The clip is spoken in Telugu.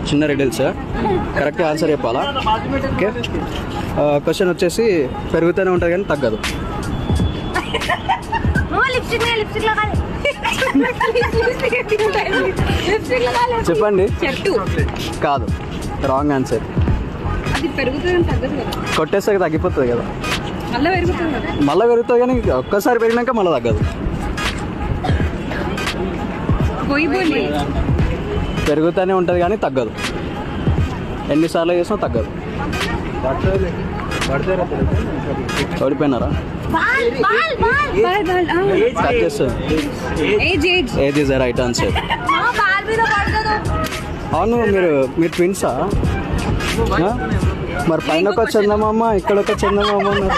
చిన్న రిడిల్స్. కరెక్ట్ ఆన్సర్ చెప్పాలా? ఓకే. క్వశ్చన్ వచ్చేసి పెరుగుతూనే ఉంటుంది కానీ తగ్గదు. చెప్పండి. కాదు, రాంగ్ ఆన్సర్. కొట్టేస్తే తగ్గిపోతుంది కదా, మళ్ళీ పెరుగుతుంది కానీ ఒక్కసారి పెరిగినాక మళ్ళీ తగ్గదు. పెరుగుతూనే ఉంటుంది కానీ తగ్గదు. ఎన్నిసార్లు చేసినా తగ్గదు. ఓడిపోయినారా? ఏది ఇస్ ద రైట్ ఆన్సర్. అవును, మీరు ట్విన్సా? మరి పైన ఒక చందమామ, ఇక్కడ ఒక చందమామ ఉన్నారు.